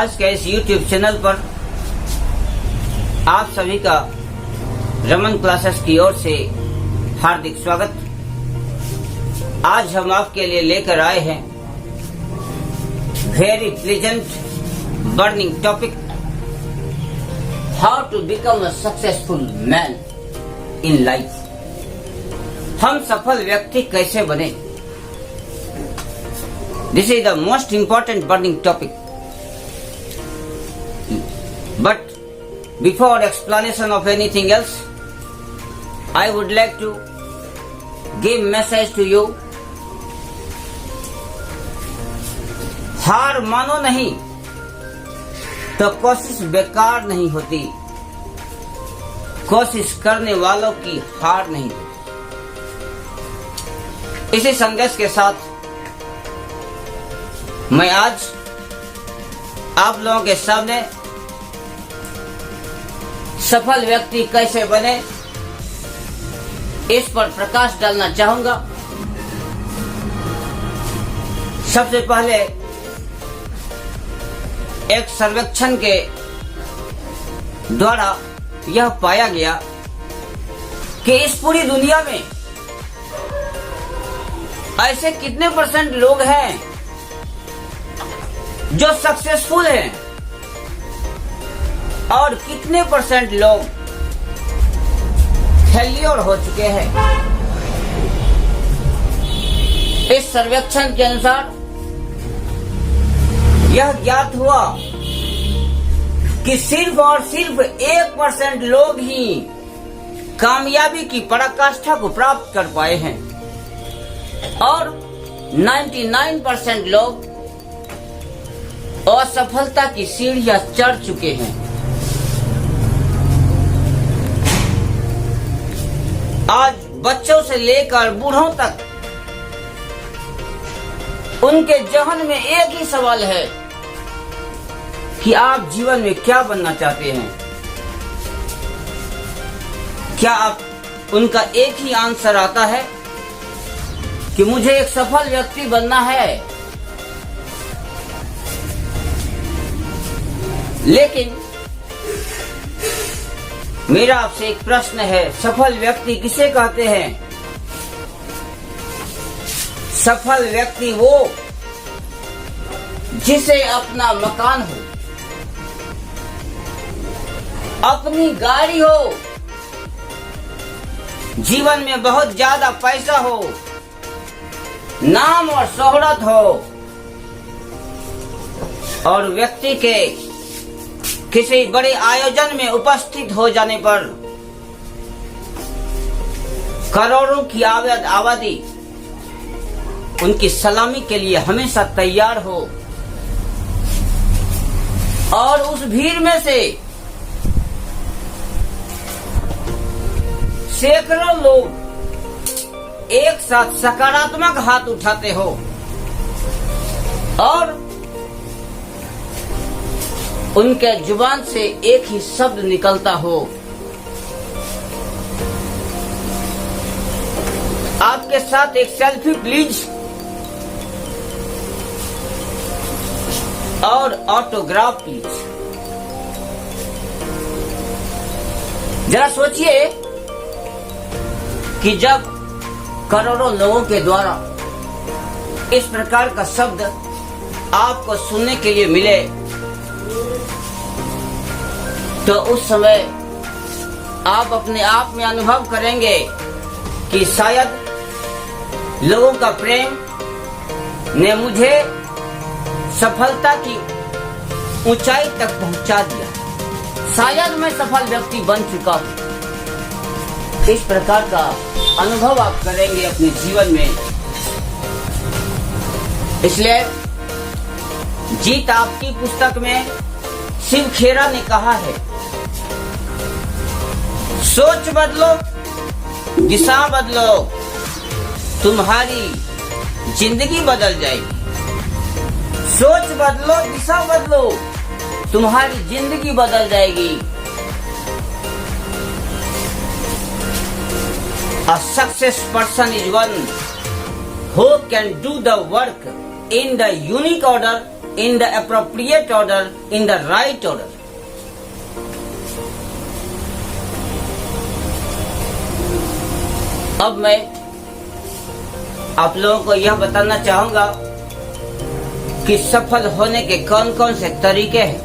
आज के इस YouTube चैनल पर आप सभी का रमन क्लासेस की ओर से हार्दिक स्वागत। आज हम आपके लिए लेकर आए हैं very pleasant burning topic, how to become a successful man in life. हम सफल व्यक्ति कैसे बने, this is the most important burning topic. But before explanation of anything else, I would like to give message to you. हार मानो नहीं तो कोशिश बेकार नहीं होती, कोशिश करने वालों की हार नहीं होती। इसी संदेश के साथ मैं आज आप लोगों के सामने सफल व्यक्ति कैसे बने इस पर प्रकाश डालना चाहूंगा। सबसे पहले एक सर्वेक्षण के द्वारा यह पाया गया कि इस पूरी दुनिया में ऐसे कितने % लोग हैं जो सक्सेसफुल हैं और कितने % लोग फेल्योर हो चुके हैं। इस सर्वेक्षण के अनुसार यह ज्ञात हुआ कि सिर्फ और सिर्फ 1% लोग ही कामयाबी की पराकाष्ठा को प्राप्त कर पाए हैं और 99% लोग असफलता की सीढ़ियां चढ़ चुके हैं। आज बच्चों से लेकर बूढ़ों तक उनके जहन में एक ही सवाल है कि आप जीवन में क्या बनना चाहते हैं। क्या आप उनका एक ही आंसर आता है कि मुझे एक सफल व्यक्ति बनना है। लेकिन मेरा आपसे एक प्रश्न है, सफल व्यक्ति किसे कहते हैं? सफल व्यक्ति वो जिसे अपना मकान हो, अपनी गाड़ी हो, जीवन में बहुत ज्यादा पैसा हो, नाम और शोहरत हो और व्यक्ति के किसी बड़े आयोजन में उपस्थित हो जाने पर करोड़ों की आबादी उनकी सलामी के लिए हमेशा तैयार हो और उस भीड़ में से सैकड़ों लोग एक साथ सकारात्मक हाथ उठाते हो और उनके जुबान से एक ही शब्द निकलता हो, आपके साथ एक सेल्फी प्लीज और ऑटोग्राफ प्लीज। जरा सोचिए कि जब करोड़ों लोगों के द्वारा इस प्रकार का शब्द आपको सुनने के लिए मिले तो उस समय आप अपने आप में अनुभव करेंगे कि शायद लोगों का प्रेम ने मुझे सफलता की ऊंचाई तक पहुंचा दिया, शायद मैं सफल व्यक्ति बन चुका हूं। इस प्रकार का अनुभव आप करेंगे अपने जीवन में। इसलिए जीत आपकी पुस्तक में शिव खेरा ने कहा है, सोच बदलो, दिशा बदलो, तुम्हारी जिंदगी बदल जाएगी। सोच बदलो, दिशा बदलो, तुम्हारी जिंदगी बदल जाएगी। A success person is one who can do the work in the unique order in the appropriate order, in the right order. अब मैं आप लोगों को यह बताना चाहूंगा कि सफल होने के कौन कौन से तरीके हैं.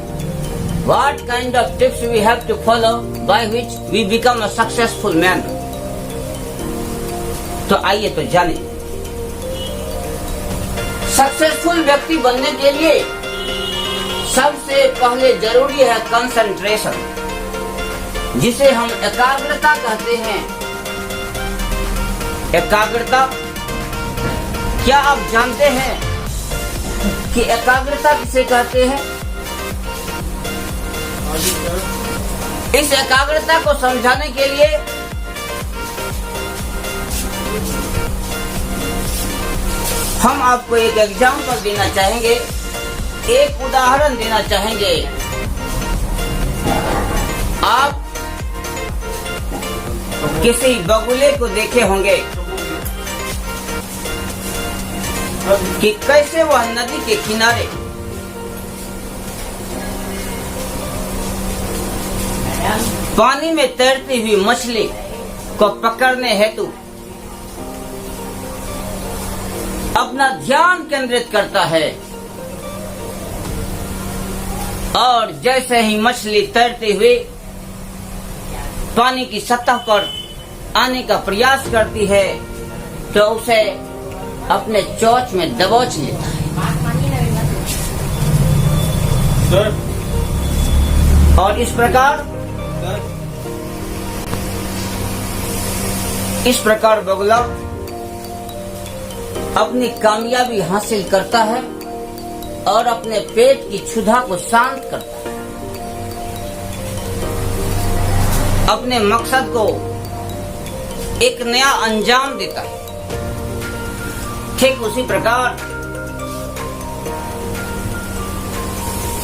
What kind of tips we have to follow by which we become a successful man? तो आइए तो जानें. सक्सेसफुल व्यक्ति बनने के लिए सबसे पहले जरूरी है कंसंट्रेशन, जिसे हम एकाग्रता कहते हैं. एकाग्रता, क्या आप जानते हैं कि एकाग्रता किसे कहते हैं? इस एकाग्रता को समझाने के लिए हम आपको एक एग्जाम्पल देना चाहेंगे, एक उदाहरण देना चाहेंगे. आप किसी बगुले को देखे होंगे कि कैसे वह नदी के किनारे पानी में तैरती हुई मछली को पकड़ने हेतु अपना ध्यान केंद्रित करता है, और जैसे ही मछली तैरती हुई पानी की सतह पर आने का प्रयास करती है तो उसे अपने चोंच में दबोच लेता है. और इस प्रकार बगुला अपनी कामयाबी हासिल करता है और अपने पेट की क्षुधा को शांत करता है, अपने मकसद को एक नया अंजाम देता है. ठीक उसी प्रकार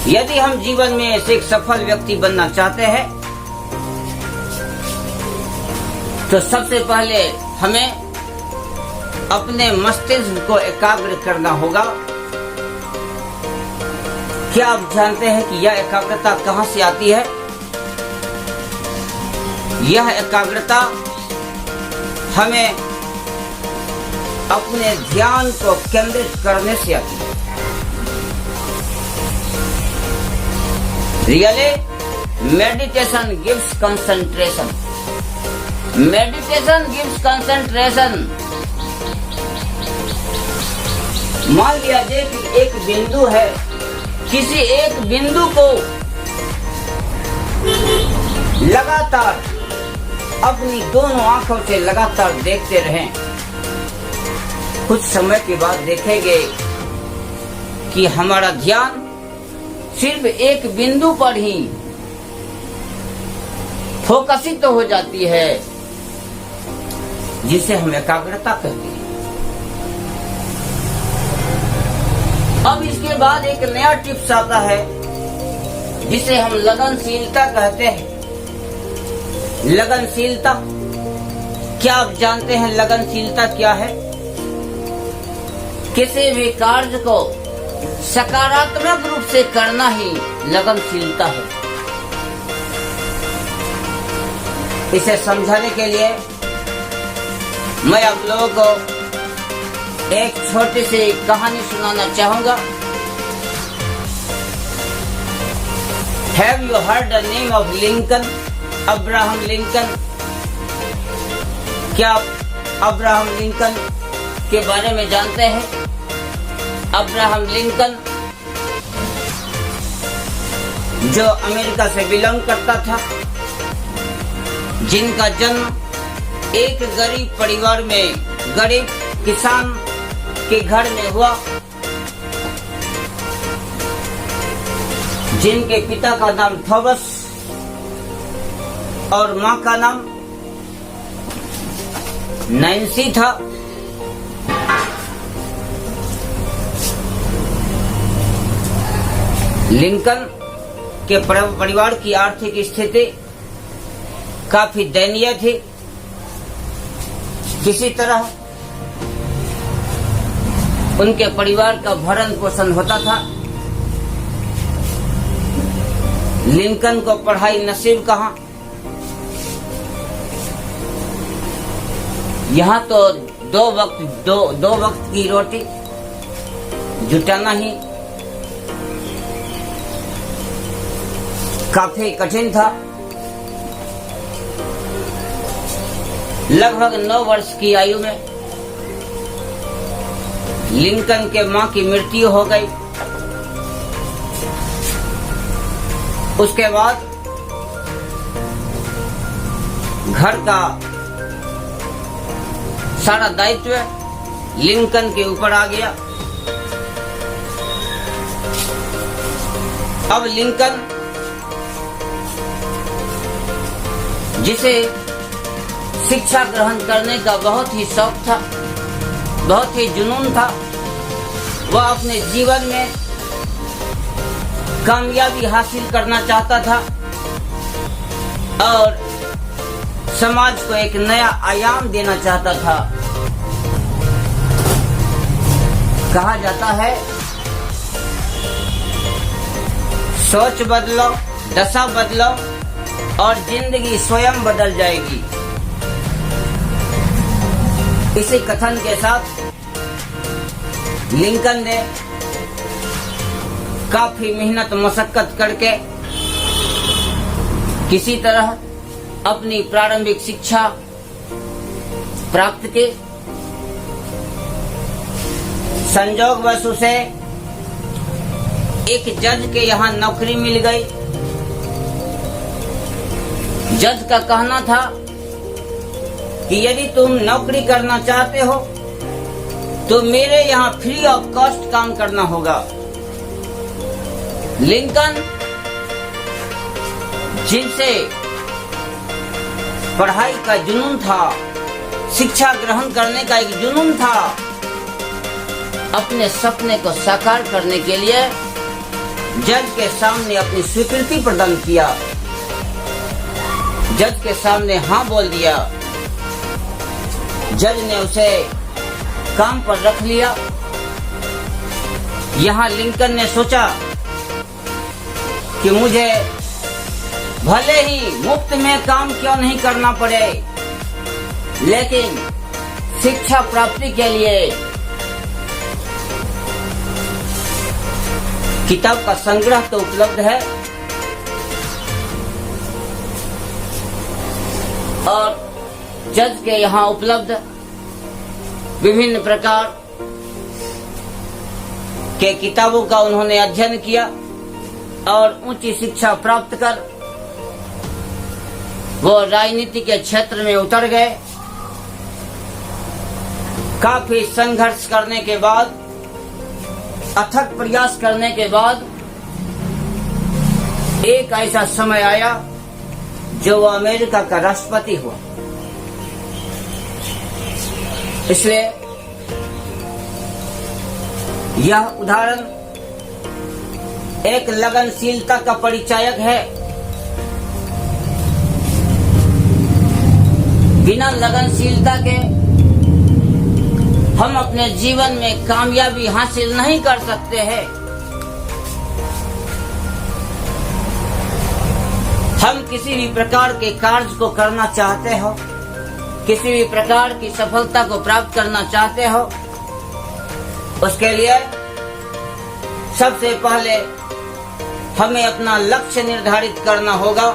यदि हम जीवन में एक सफल व्यक्ति बनना चाहते हैं तो सबसे पहले हमें अपने मस्तिष्क को एकाग्र करना होगा. क्या आप जानते हैं कि यह एकाग्रता कहां से आती है? यह एकाग्रता हमें अपने ध्यान को केंद्रित करने से आती है. Really, meditation gives concentration. Meditation gives concentration. मान लिया जाए कि एक बिंदु है, किसी एक बिंदु को लगातार अपनी दोनों आंखों से लगातार देखते रहें. कुछ समय के बाद देखेंगे कि हमारा ध्यान सिर्फ एक बिंदु पर ही फोकसित हो जाती है, जिसे हम एकाग्रता कहते हैं. अब इसके बाद एक नया टिप्स आता है जिसे हम लगनशीलता कहते हैं. लगनशीलता, क्या आप जानते हैं लगनशीलता क्या है? किसी भी कार्य को सकारात्मक रूप से करना ही लगनशीलता है. इसे समझाने के लिए मैं आप लोगों को एक छोटी सी कहानी सुनाना चाहूंगा. Have you heard the name of Lincoln? Abraham Lincoln. क्या आप अब्राहम लिंकन के बारे में जानते हैं? अब्राहम लिंकन जो अमेरिका से बिलोंग करता था, जिनका जन्म एक गरीब परिवार में, गरीब किसान के घर में हुआ, जिनके पिता का नाम थॉमस और मां का नाम नैन्सी था. लिंकन के परिवार की आर्थिक स्थिति काफी दयनीय थी. किसी तरह उनके परिवार का भरण पोषण होता था. लिंकन को पढ़ाई नसीब कहाँ। यहाँ तो दो वक्त की रोटी जुटाना ही काफी कठिन था। लगभग 9 वर्ष की आयु में लिंकन के मां की मृत्यु हो गई। उसके बाद घर का सारा दायित्व लिंकन के ऊपर आ गया। अब लिंकन, जिसे शिक्षा ग्रहण करने का बहुत ही शौक था, बहुत ही जुनून था, वह अपने जीवन में कामयाबी हासिल करना चाहता था और समाज को एक नया आयाम देना चाहता था। कहा जाता है, सोच बदलो, दशा बदलो और जिंदगी स्वयं बदल जाएगी। इसी कथन के साथ लिंकन ने काफी मेहनत मशक्कत करके किसी तरह अपनी प्रारंभिक शिक्षा प्राप्त की। संयोगवश उसे एक जज के यहाँ नौकरी मिल गई। जज का कहना था कि यदि तुम नौकरी करना चाहते हो तो मेरे यहाँ फ्री ऑफ कॉस्ट काम करना होगा। लिंकन, जिनसे पढ़ाई का जुनून था, शिक्षा ग्रहण करने का एक जुनून था, अपने सपने को साकार करने के लिए जज के सामने अपनी स्वीकृति प्रदान किया। जज के सामने हाँ बोल दिया। जज ने उसे काम पर रख लिया। यहाँ लिंकन ने सोचा कि मुझे भले ही मुफ्त में काम क्यों नहीं करना पड़े, लेकिन शिक्षा प्राप्ति के लिए किताब का संग्रह तो उपलब्ध है और जज के यहाँ उपलब्ध विभिन्न प्रकार के किताबों का उन्होंने अध्ययन किया और ऊंची शिक्षा प्राप्त कर वो राजनीति के क्षेत्र में उतर गए। काफी संघर्ष करने के बाद, अथक प्रयास करने के बाद एक ऐसा समय आया जो वो अमेरिका का राष्ट्रपति हुआ। इसलिए यह उदाहरण एक लगनशीलता का परिचायक है। बिना लगनशीलता के हम अपने जीवन में कामयाबी हासिल नहीं कर सकते हैं। हम किसी भी प्रकार के कार्य को करना चाहते हो, किसी भी प्रकार की सफलता को प्राप्त करना चाहते हो, उसके लिए सबसे पहले हमें अपना लक्ष्य निर्धारित करना होगा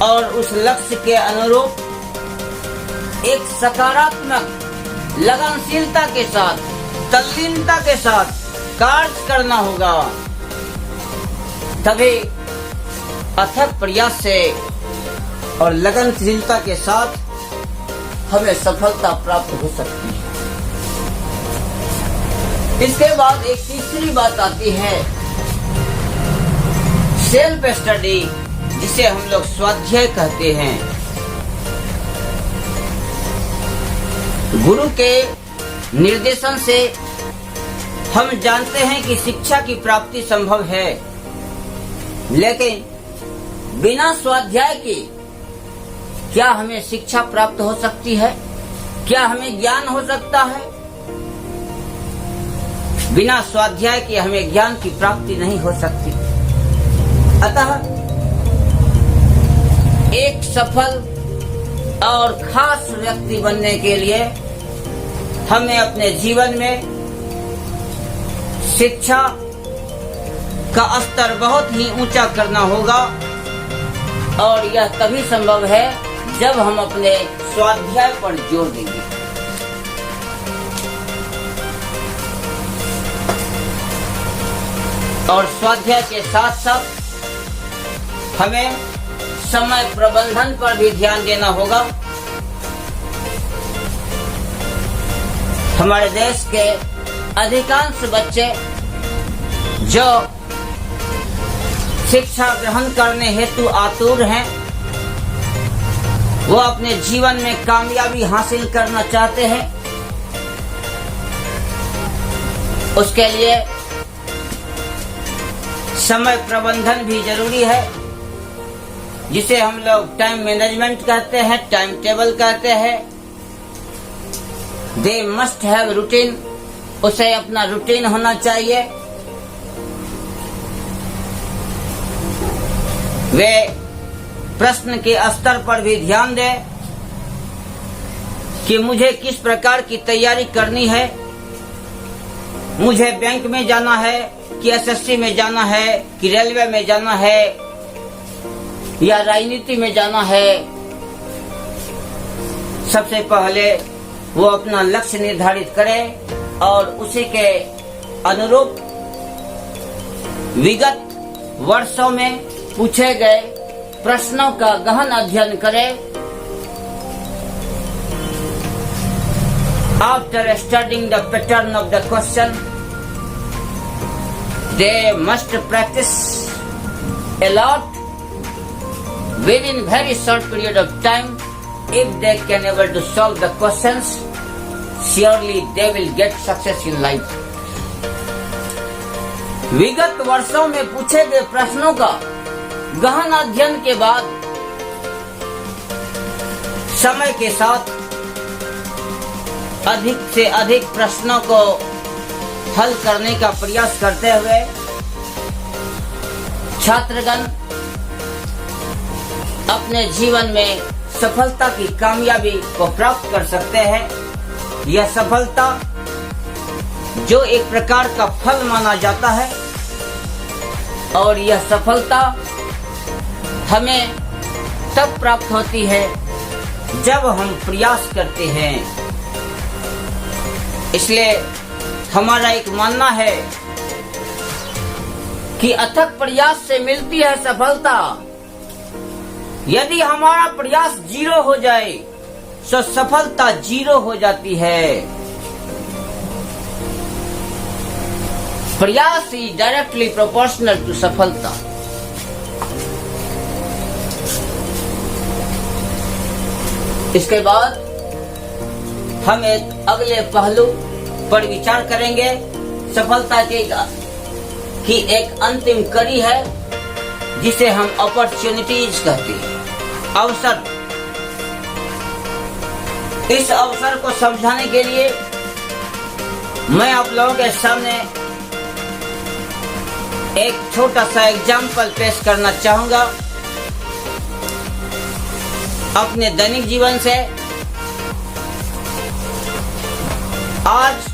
और उस लक्ष्य के अनुरूप एक सकारात्मक लगनशीलता के साथ, तल्लीनता के साथ कार्य करना होगा। तभी अथक प्रयास से और लगनशीलता के साथ हमें सफलता प्राप्त हो सकती है। इसके बाद एक तीसरी बात आती है, सेल्फ स्टडी, जिसे हम लोग स्वाध्याय कहते हैं। गुरु के निर्देशन से हम जानते हैं कि शिक्षा की प्राप्ति संभव है, लेकिन बिना स्वाध्याय के क्या हमें शिक्षा प्राप्त हो सकती है? क्या हमें ज्ञान हो सकता है? बिना स्वाध्याय के हमें ज्ञान की प्राप्ति नहीं हो सकती। अतः एक सफल और खास व्यक्ति बनने के लिए हमें अपने जीवन में शिक्षा का स्तर बहुत ही ऊंचा करना होगा, और यह तभी संभव है जब हम अपने स्वाध्याय पर जोर देंगे। और स्वाध्याय के साथ साथ हमें समय प्रबंधन पर भी ध्यान देना होगा। हमारे देश के अधिकांश बच्चे जो शिक्षा ग्रहण करने हेतु आतुर हैं, वो अपने जीवन में कामयाबी हासिल करना चाहते हैं। उसके लिए समय प्रबंधन भी जरूरी है, जिसे हम लोग टाइम मैनेजमेंट कहते हैं, टाइम टेबल कहते हैं। दे मस्ट हैव रूटीन, उसे अपना रूटीन होना चाहिए। वे प्रश्न के स्तर पर भी ध्यान दें कि मुझे किस प्रकार की तैयारी करनी है। मुझे बैंक में जाना है कि एसएससी में जाना है कि रेलवे में जाना है या राजनीति में जाना है। सबसे पहले वो अपना लक्ष्य निर्धारित करे और उसी के अनुरूप विगत वर्षों में पूछे गए प्रश्नों का गहन अध्ययन करें। After studying the pattern of the question, they must practice a lot within very short period of time. If they can able to solve the questions, surely they will get success in life. विगत वर्षों में पूछे गए प्रश्नों का गहन अध्ययन के बाद समय के साथ अधिक से अधिक प्रश्नों को हल करने का प्रयास करते हुए छात्रगण अपने जीवन में सफलता की कामयाबी को प्राप्त कर सकते हैं। यह सफलता जो एक प्रकार का फल माना जाता है, और यह सफलता हमें तब प्राप्त होती है जब हम प्रयास करते हैं। इसलिए हमारा एक मानना है कि अथक प्रयास से मिलती है सफलता। यदि हमारा प्रयास 0 हो जाए तो सफलता 0 हो जाती है। प्रयास इज डायरेक्टली प्रोपोर्शनल टू सफलता। इसके बाद हम एक अगले पहलू पर विचार करेंगे। सफलता की एक अंतिम कड़ी है जिसे हम अपॉर्चुनिटीज कहते हैं, अवसर। इस अवसर को समझाने के लिए मैं आप लोगों के सामने एक छोटा सा एग्जाम्पल पेश करना चाहूंगा अपने दैनिक जीवन से। आज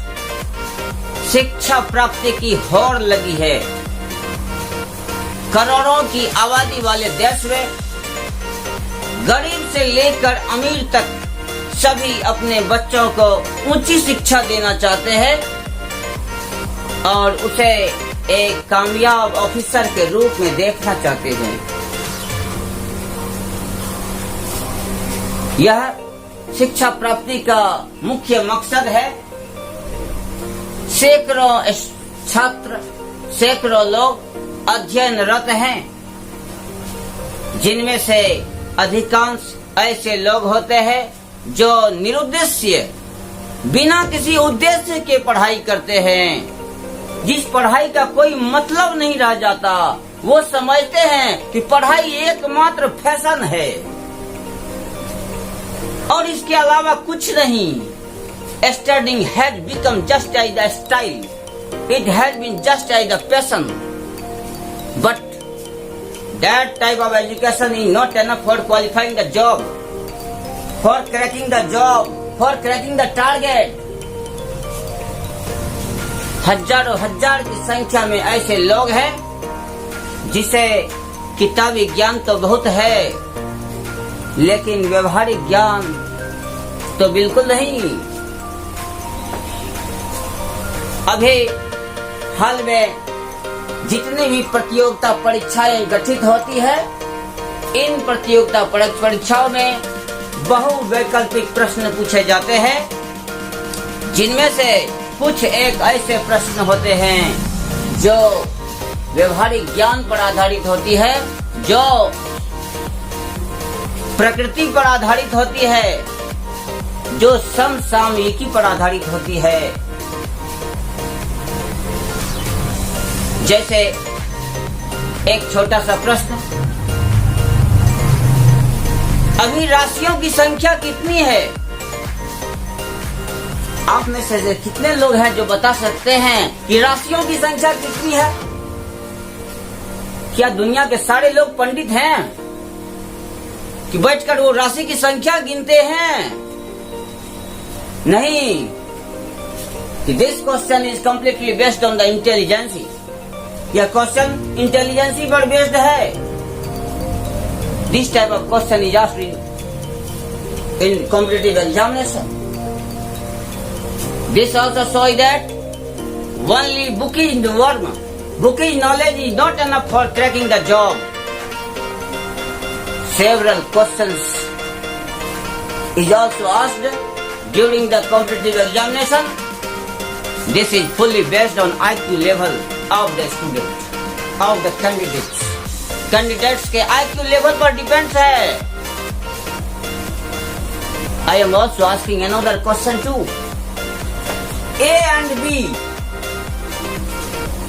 शिक्षा प्राप्ति की होड़ लगी है। करोड़ों की आबादी वाले देश में गरीब से लेकर अमीर तक सभी अपने बच्चों को ऊंची शिक्षा देना चाहते हैं और उसे एक कामयाब ऑफिसर के रूप में देखना चाहते हैं। यह शिक्षा प्राप्ति का मुख्य मकसद है। सैकड़ों छात्र, सैकड़ों लोग अध्ययनरत हैं, जिनमें से अधिकांश ऐसे लोग होते हैं जो निरुद्देश्य, बिना किसी उद्देश्य के पढ़ाई करते हैं। जिस पढ़ाई का कोई मतलब नहीं रह जाता, वो समझते हैं कि पढ़ाई एकमात्र फैशन है और इसके अलावा कुछ नहीं। Studying has become just as a style. It has been just as a passion. But That type of education is not enough for qualifying the job, for cracking the job, for cracking the target. हजारों हजार की संख्या में ऐसे लोग हैं जिसे किताबी ज्ञान तो बहुत है, लेकिन व्यवहारिक ज्ञान तो बिल्कुल नहीं। अभी हाल में जितनी भी प्रतियोगिता परीक्षाएं गठित होती है, इन प्रतियोगिता परीक्षाओं में बहुवैकल्पिक प्रश्न पूछे जाते हैं, जिनमें से कुछ एक ऐसे प्रश्न होते हैं जो व्यवहारिक ज्ञान पर आधारित होती है, जो प्रकृति पर आधारित होती है, जो समसामयिकी पर आधारित होती है। जैसे एक छोटा सा प्रश्न, अभी राशियों की संख्या कितनी है? आप में से कितने लोग हैं जो बता सकते हैं कि राशियों की संख्या कितनी है? क्या दुनिया के सारे लोग पंडित हैं कि बैठकर वो राशि की संख्या गिनते हैं? नहीं। This question is completely based on the intelligence. यह क्वेश्चन इंटेलिजेंसी पर बेस्ड है। This type of question is asked in competitive examination. This also shows that only bookish knowledge is not enough for cracking the job. Several questions is also asked during the competitive examination. This is fully based on IQ level of the student, of the candidates. Candidates के IQ level पर depends है। I am also asking another question too. A and B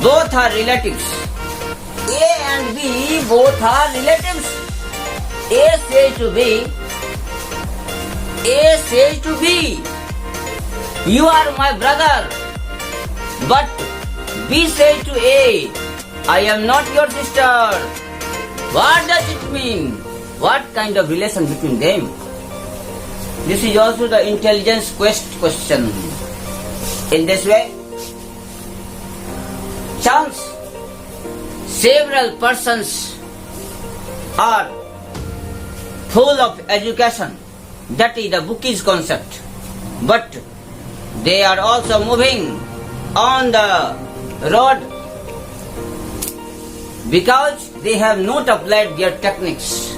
both are relatives. A and B both are relatives. A says to B, you are my brother. But B says to A, I am not your sister. What does it mean? What kind of relation between them? This is also the intelligence question. In this way, chance several persons are full of education, that is the bookish concept, but they are also moving on the road because they have not applied their techniques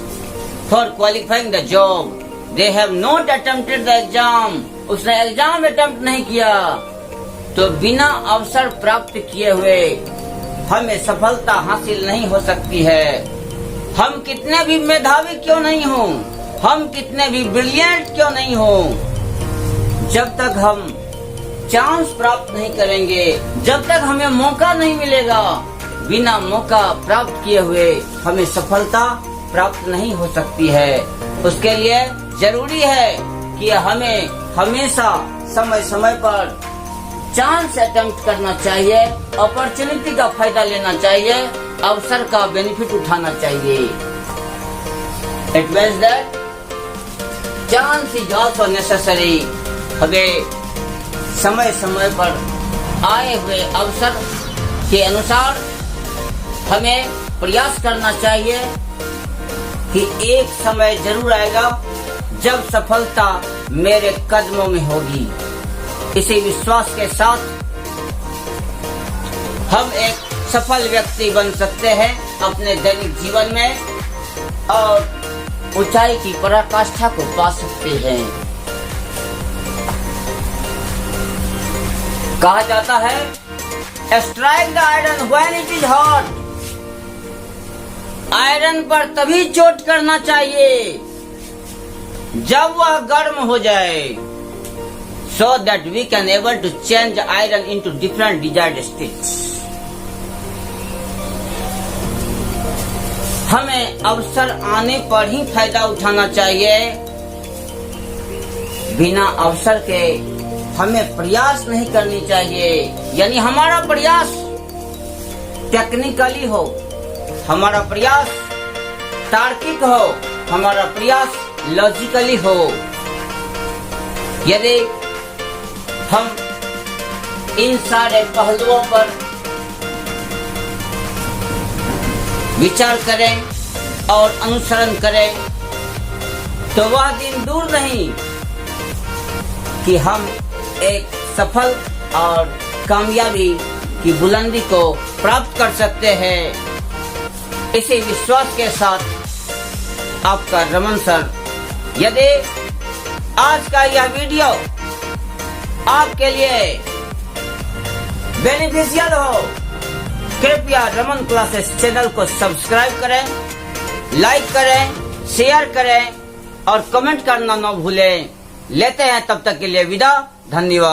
for qualifying the job. They have not attempted the exam. उसने exam attempt नहीं किया, तो बिना अवसर प्राप्त किए हुए हमें सफलता हासिल नहीं हो सकती है। हम कितने भी मेधावी क्यों नहीं हो, हम कितने भी ब्रिलियंट क्यों नहीं हो, जब तक हम चांस प्राप्त नहीं करेंगे, जब तक हमें मौका नहीं मिलेगा, बिना मौका प्राप्त किए हुए हमें सफलता प्राप्त नहीं हो सकती है। उसके लिए जरूरी है कि हमें हमेशा समय समय पर चांस अटेम्प्ट करना चाहिए, अपॉर्चुनिटी का फायदा लेना चाहिए, अवसर का बेनिफिट उठाना चाहिए। It means that chance is also necessary. हमें समय समय पर आए हुए अवसर के अनुसार हमें प्रयास करना चाहिए कि एक समय जरूर आएगा जब सफलता मेरे कदमों में होगी। इसी विश्वास के साथ हम एक सफल व्यक्ति बन सकते हैं अपने दैनिक जीवन में और ऊंचाई की पराकाष्ठा को पा सकते हैं। कहा जाता है, strike the iron when it is hot. Iron पर तभी चोट करना चाहिए जब वह गर्म हो जाए, so that we can able to change iron into different desired states. हमें अवसर आने पर ही फायदा उठाना चाहिए, बिना अवसर के हमें प्रयास नहीं करनी चाहिए। यानी हमारा प्रयास टेक्निकली हो, हमारा प्रयास तार्किक हो, हमारा प्रयास लॉजिकली हो। यदि हम इन सारे पहलुओं पर विचार करें और अनुसरण करें तो वह दिन दूर नहीं कि हम एक सफल और कामयाबी की बुलंदी को प्राप्त कर सकते हैं। इसी विश्वास के साथ आपका रमन सर। यदि आज का यह वीडियो आपके लिए बेनिफिशियल हो, कृपया रमन क्लासेस चैनल को सब्सक्राइब करें, लाइक करें, शेयर करें और कमेंट करना न भूलें। लेते हैं तब तक के लिए विदा। धन्यवाद।